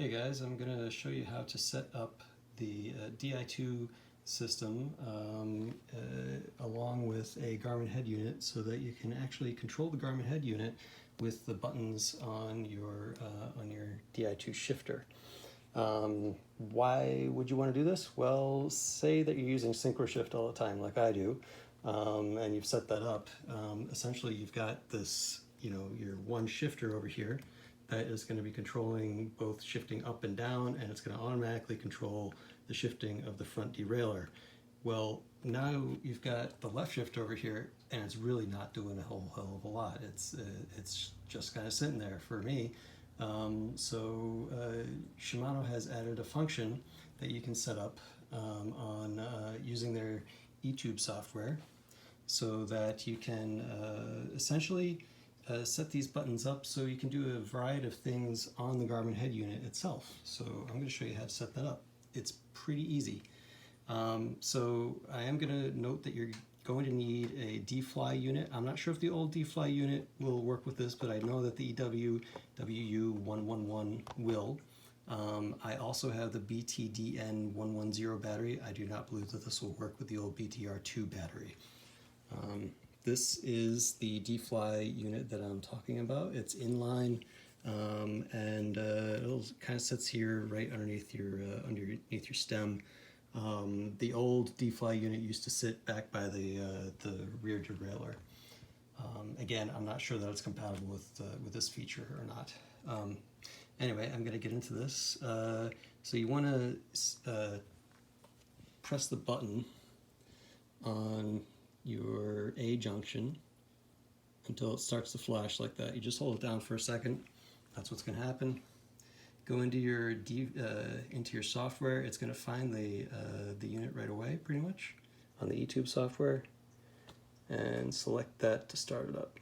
Hey guys, I'm going to show you how to set up the DI2 system along with a Garmin head unit so that you can actually control the Garmin head unit with the buttons on your DI2 shifter. Why would you want to do this? Well, say that you're using synchro shift all the time like I do, and you've set that up. Essentially you've got this, your one shifter over here that is going to be controlling both shifting up and down, and it's going to automatically control the shifting of the front derailleur. Well, now you've got the left shift over here, and it's really not doing a whole hell of a lot. It's just kind of sitting there for me. Shimano has added a function that you can set up on using their eTube software, so that you can essentially set these buttons up so you can do a variety of things on the Garmin head unit itself. So I'm going to show you how to set that up. It's pretty easy. So I am going to note that you're going to need a D-Fly unit. I'm not sure if the old D-Fly unit will work with this, but I know that the WU111 will. I also have the BTDN110 battery. I do not believe that this will work with the old BTR2 battery. This is the D-Fly unit that I'm talking about. It's inline, and it kind of sits here right underneath your stem. The old D-Fly unit used to sit back by the rear derailleur. Again, I'm not sure that it's compatible with this feature or not. Anyway, I'm going to get into this. So you want to press the button on your A junction until it starts to flash like that. You just hold it down for a second. That's what's going to happen. Go into your software. It's going to find the unit right away, pretty much, on the eTube software, and select that to start it up.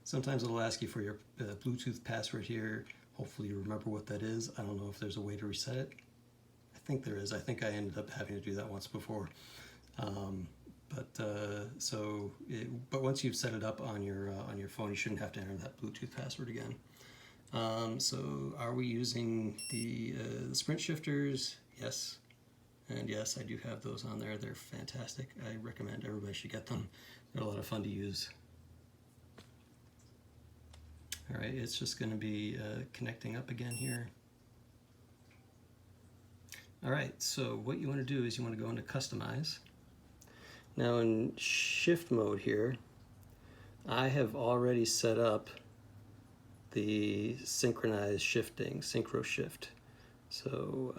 Sometimes it'll ask you for your Bluetooth password here. Hopefully you remember what that is. I don't know if there's a way to reset it. I think there is. I think I ended up having to do that once before. But once you've set it up on your phone, you shouldn't have to enter that Bluetooth password again. So are we using the sprint shifters? Yes. And yes, I do have those on there. They're fantastic. I recommend everybody should get them. They're a lot of fun to use. All right, it's just going to be connecting up again here. All right, so what you want to do is you want to go into Customize. Now in shift mode here, I have already set up the synchronized shifting, synchro shift. So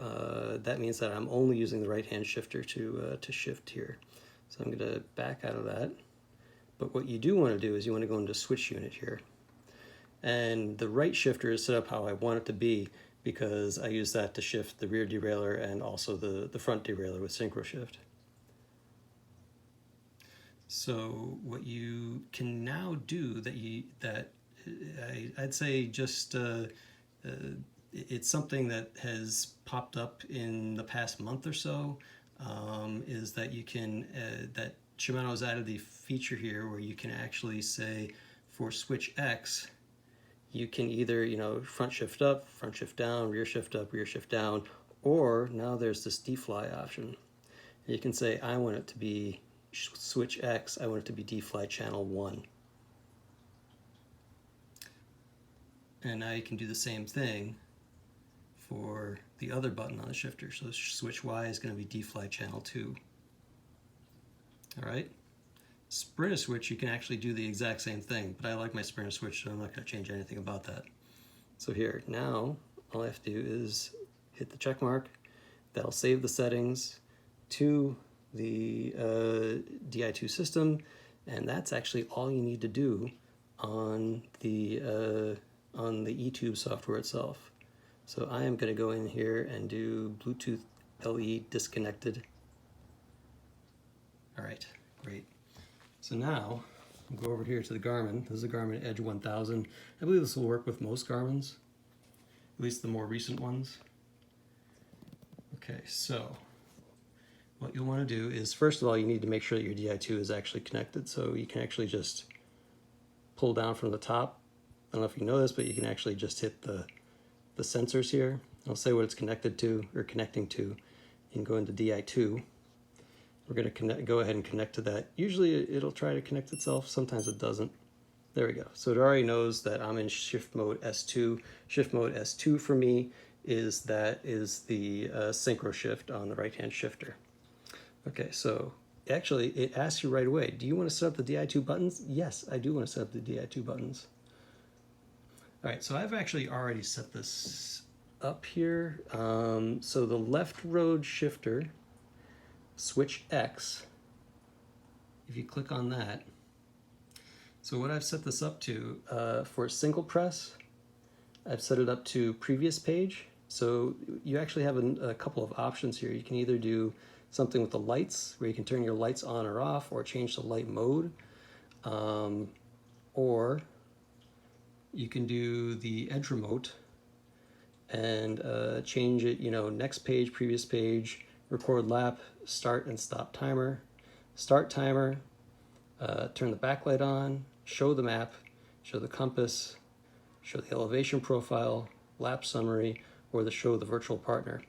that means that I'm only using the right-hand shifter to shift here. So I'm going to back out of that. But what you do want to do is you want to go into switch unit here. And the right shifter is set up how I want it to be, because I use that to shift the rear derailleur and also the front derailleur with synchro shift. So what you can now do I'd say just it's something that has popped up in the past month or so, is that you can that Shimano has added the feature here where you can actually say for switch X, you can either, front shift up, front shift down, rear shift up, rear shift down, or now there's this D-Fly option. And you can say, I want it to be switch X, I want it to be D-Fly channel 1. And now you can do the same thing for the other button on the shifter. So switch Y is going to be D-Fly channel 2. All right. Sprinter switch, you can actually do the exact same thing, but I like my sprinter switch, so I'm not going to change anything about that. So here, now, all I have to do is hit the check mark. That'll save the settings to the DI2 system, and that's actually all you need to do on the eTube software itself. So I am going to go in here and do Bluetooth LE disconnected. All right, great. So now, we'll go over here to the Garmin. This is a Garmin Edge 1000. I believe this will work with most Garmins, at least the more recent ones. Okay, so what you'll want to do is, first of all, you need to make sure that your DI2 is actually connected. So you can actually just pull down from the top don't know if you know this, but you can actually just hit the sensors here. I'll say what it's connected to or connecting to. You can go into DI2. We're going to go ahead and connect to that. Usually it'll try to connect itself. Sometimes it doesn't. There we go. So it already knows that I'm in shift mode S2. Shift mode S2 for me is the synchro shift on the right-hand shifter. Okay, so actually it asks you right away, do you want to set up the DI2 buttons? Yes, I do want to set up the DI2 buttons. All right, so I've actually already set this up here. So the left road shifter, switch X, if you click on that, so what I've set this up to, for single press, I've set it up to previous page. So you actually have a couple of options here. You can either do something with the lights, where you can turn your lights on or off, or change the light mode, or you can do the edge remote and change it, next page, previous page, record lap, start and stop timer, start timer, turn the backlight on, show the map, show the compass, show the elevation profile, lap summary, or show the virtual partner.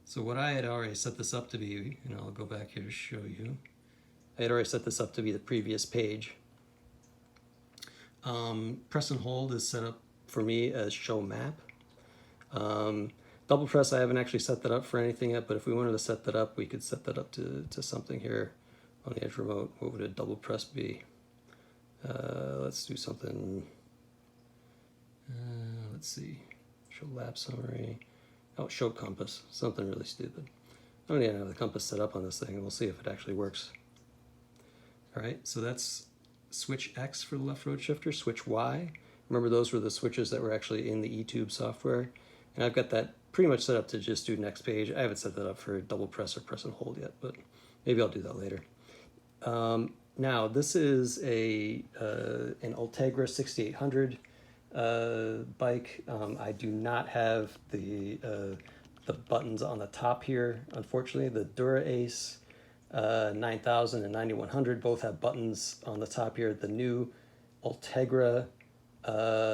So what I had already set this up to be, and I'll go back here to show you, I had already set this up to be the previous page. Press and hold is set up for me as show map. Double press, I haven't actually set that up for anything yet, but if we wanted to set that up, we could set that up to something here on the edge remote. What would a double press be? Let's do something, let's see, show lap summary. Oh, show compass, something really stupid. I don't even have the compass set up on this thing, and we'll see if it actually works. All right, so that's switch X for the left road shifter, switch Y. Remember, those were the switches that were actually in the eTube software. And I've got that pretty much set up to just do next page. I haven't set that up for double press or press and hold yet, but maybe I'll do that later. Now, this is an Ultegra 6800 bike. I do not have the buttons on the top here, unfortunately. The Dura-Ace 9000 and 9100 both have buttons on the top here. The new Ultegra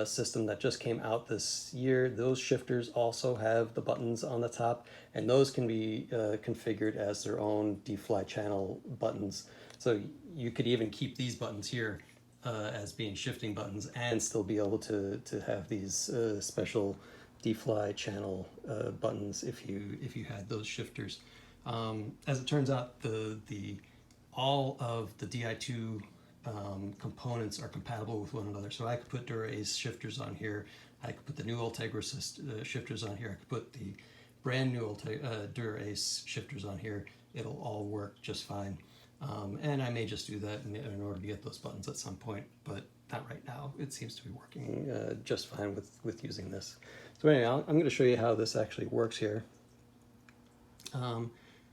system that just came out this year, those shifters also have the buttons on the top, and those can be configured as their own D-Fly channel buttons. So you could even keep these buttons here as being shifting buttons and still be able to have these special D-Fly channel buttons if you had those shifters. As it turns out, all of the DI2 components are compatible with one another. So I could put Dura-Ace shifters on here. I could put the new Ultegra shifters on here. I could put the brand new Dura-Ace shifters on here. It'll all work just fine. And I may just do that in order to get those buttons at some point, but not right now. It seems to be working just fine with using this. So anyway, I'm going to show you how this actually works here.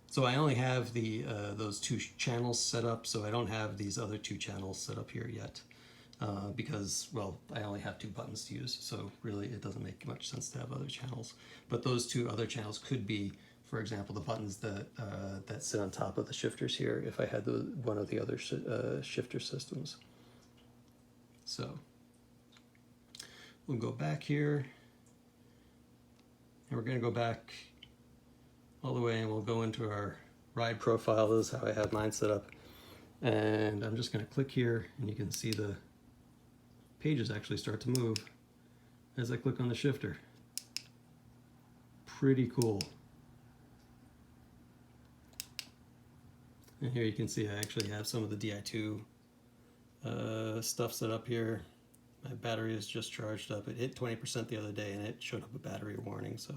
So I only have those two channels set up, so I don't have these other two channels set up here yet because, well, I only have two buttons to use, so really it doesn't make much sense to have other channels. But those two other channels could be, for example, the buttons that sit on top of the shifters here if I had one of the other shifter systems. So we'll go back here, and we're going to go back all the way, and we'll go into our ride profile. This is how I have mine set up, and I'm just going to click here, and you can see the pages actually start to move as I click on the shifter. Pretty cool. And here you can see I actually have some of the DI2 stuff set up here. My battery is just charged up. It hit 20% the other day, and it showed up a battery warning, so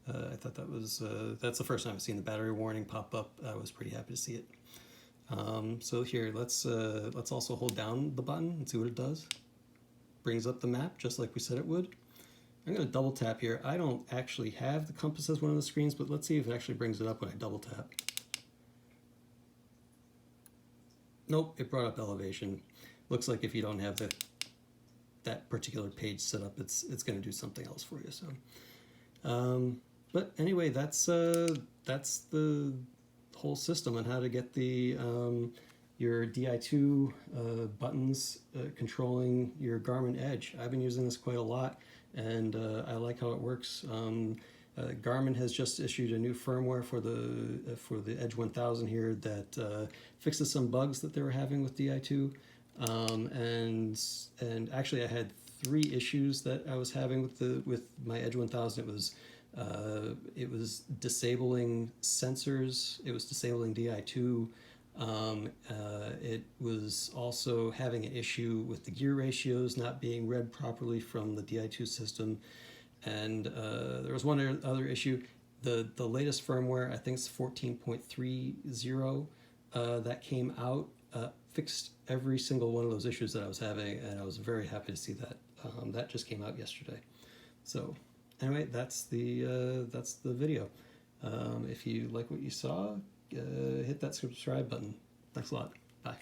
I thought that was, that's the first time I've seen the battery warning pop up. I was pretty happy to see it. So here, let's also hold down the button and see what it does. Brings up the map just like we said it would. I'm going to double tap here. I don't actually have the compass as one of the screens, but let's see if it actually brings it up when I double tap. Nope, it brought up elevation. Looks like if you don't have that particular page set up, it's going to do something else for you. So. But anyway, that's the whole system on how to get the your DI2 buttons controlling your Garmin Edge. I've been using this quite a lot, and I like how it works. Garmin has just issued a new firmware for the Edge 1000 here that fixes some bugs that they were having with DI2. And actually, I had 3 issues that I was having with my Edge 1000. It was disabling sensors. It was disabling DI2. It was also having an issue with the gear ratios not being read properly from the DI2 system. And there was one other issue. The latest firmware, I think it's 14.30, that came out, fixed every single one of those issues that I was having, and I was very happy to see that. That just came out yesterday. So anyway, that's the video. If you like what you saw, hit that subscribe button. Thanks a lot. Bye.